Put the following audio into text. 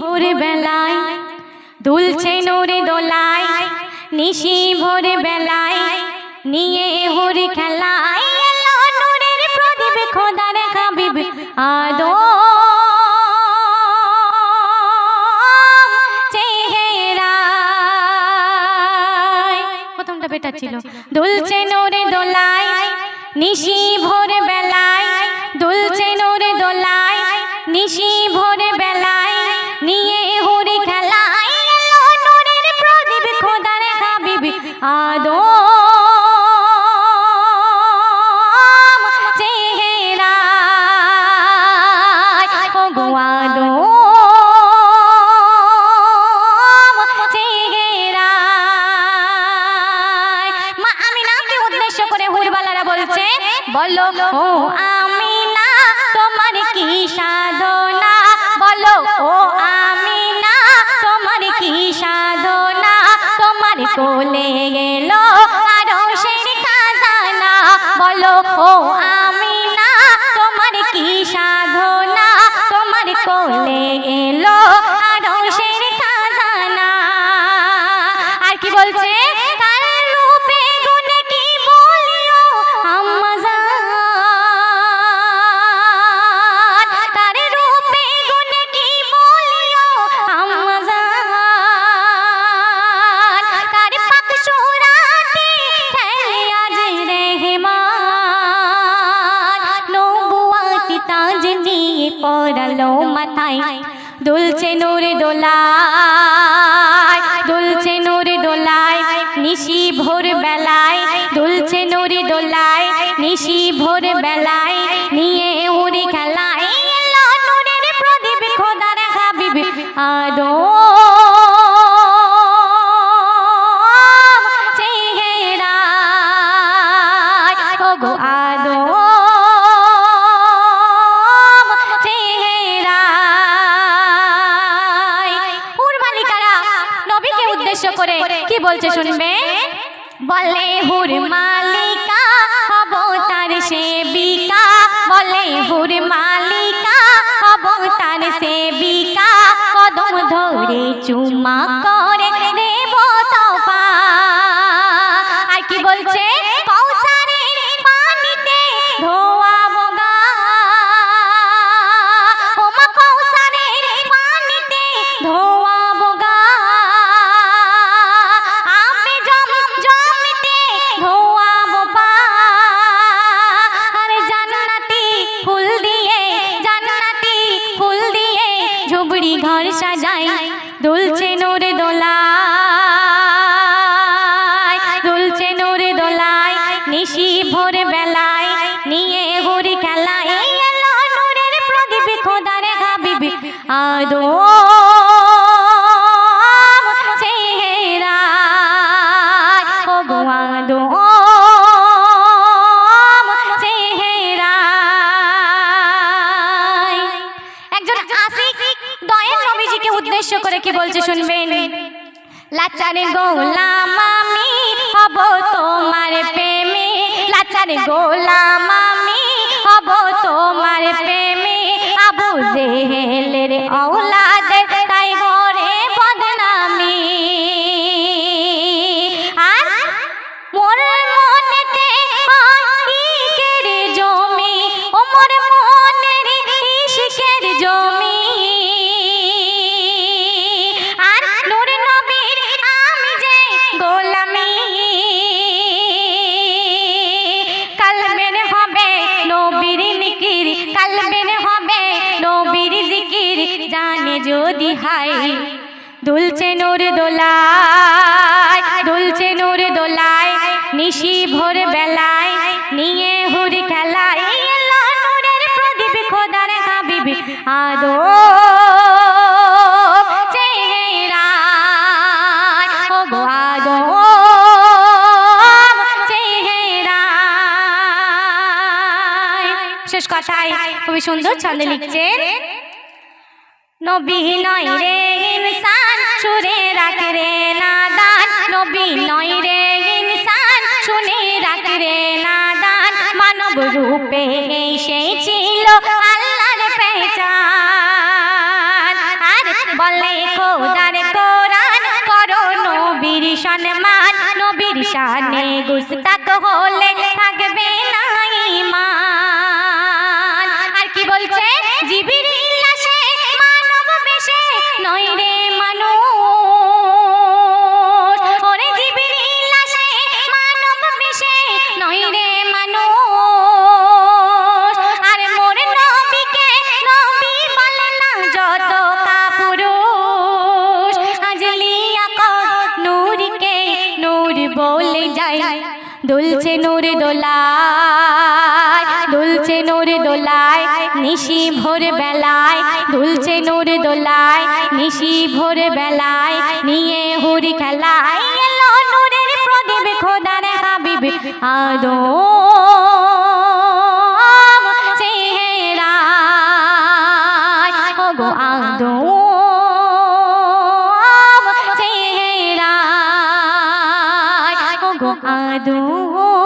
ভোর বেলায় দুলছে নূরে দোলায়, নিশি ভোর বেলায় নিয়ে হুর খেলায়, এলো নূরের প্রদীপ খোদার হাবিব আদম চেহারায়। প্রথমটা বেটা ছিল। দুলছে নূরে দোলায় নিশি ভোর বেলায়, দুলছে নূরে দোলায় নিশি ভোর বেলায় নিয়ে হুর খেলায়, এলো নূরের প্রদীপ খোদার হাবিব আদম চেহারায়। ওগো আদম চেহারায়। মা আমিনাকে উদ্দেশ্য করে হুরবালারা বলছে, বলো ও আমিনা তোমার কি সাধনা, বলো ও আমিনা তোমার কি সাধনা, তোমার কোলে গেল আরশের খাজানা, বলো ও আমিনা তোমার কি সাধনা, তোমার কোলে গেল আরশের খাজানা। আর কি বলছে, তার রূপে গুণে কি বলিও আম্মা জান, তার রূপে গুণে কি বলিও আম্মা জান, তার পাক সুরাতে খেলে আজ রেহমান, নবুয়াতি তাজ নিয়ে পরালো মাথায়, দুলছে নূরে দোলায়, দুলছে নূরে দোলায় নিশি ভোর বেলায়, দুলছে নূরে দোলায় নিশি ভোর বেলায় নিয়ে হুরি খেলায়, এলো নূরের প্রদীপ খোদার হাবিব আদম চেহারায়। ওগো আদম চেহারায়। হুরমালিকারা নবীকে উদ্দেশ্য করে কি বলছে শুনবেন, বলে হুর মালিকা হব তার সেবিকা, বলে হুর মালিকা হব তার সেবিকা, কদম ধরে চুমা করে দেব তোফা। আর কি বলছে, কৌসারের পানিতে ধোয়াবো গা, ও মা কৌসারের পানিতে ধোয়াবো গা, আমি জমজমতে ধোয়াবো পা, আরে জান্নাতি ফুল দিয়ে, জান্নাতি ফুল দিয়ে ঝুবড়ি ঘর সাজাই, দুলছে নূরে দোলায়, দুলছে নূরে দোলায় নিশি ভোর বেলায় নিয়ে হুরি খেলায়, এলো নূরের প্রদীপ খোদার হাবিব আদম চেহারায়। ওগো আদম চেহারায়। একজন আশিক দয়াল নবীজিকে উদ্দেশ্য করে কি বলছে শুনবেন, লাচার গোলাম আমি হব তোমার প্রেমে, লাচার গোলাম আমি হব তোমার প্রেমে, আবু জেহেলের औलाদের তাই ঘরে বদনামি, আর মোর মনেতে ইশকের জমি, ও মোর মনের ইশকের জমি, আর নূর নবীর আমি যে গোলামি, কালবের হবে নবীর নিকির, কালবের হবে নবীর জিকির, জানে যদি হাই, দুলছে নূর দোলায়, দুলছে নূর দোলায় নিশি ভোর বেলায় নিয়ে হুরি খেলায়, এলো নূরের প্রদীপ খোদার হাবিব আদম চেহারায়। ওগো আদম চেহারায়। শেষ কথায় খুবই সুন্দর ছন্দে লিখছেন, নবী নয় রে ইনসান শুনে রাখ রে নাদান, নবী নয় রে ইনসান শুনে রাখ রে নাদান, মানব রূপে এসেছিল আল্লাহর পেহচান, আর বল বলে খোদার কোরআন করো নবীর সম্মান নবীর শানে গুস্তাখ হলে থাকবে না ঈমান আর কি বলছে জিবরিল আসে মানব বেশে নয় রে মানুষ ওরে জিবরিল আসে মানব বেশে নয় রে মানুষ আর মোর নবীকে নবী বলে না যত কাপুরুষ আজলিয়া কত নূরকে নূর বলে যায় দুলছে নূর দোলায় দুলছে নূর দোলায় নিশি ভোর বেলায় দুলছে নূর দোলায় নিশি ভোর বেলায় নিয়ে হুরি খেলায় এলো নূরের প্রদীপ খোদার হাবিব আদম চেহারায় ওগো আদম চেহারায় ওগো আদম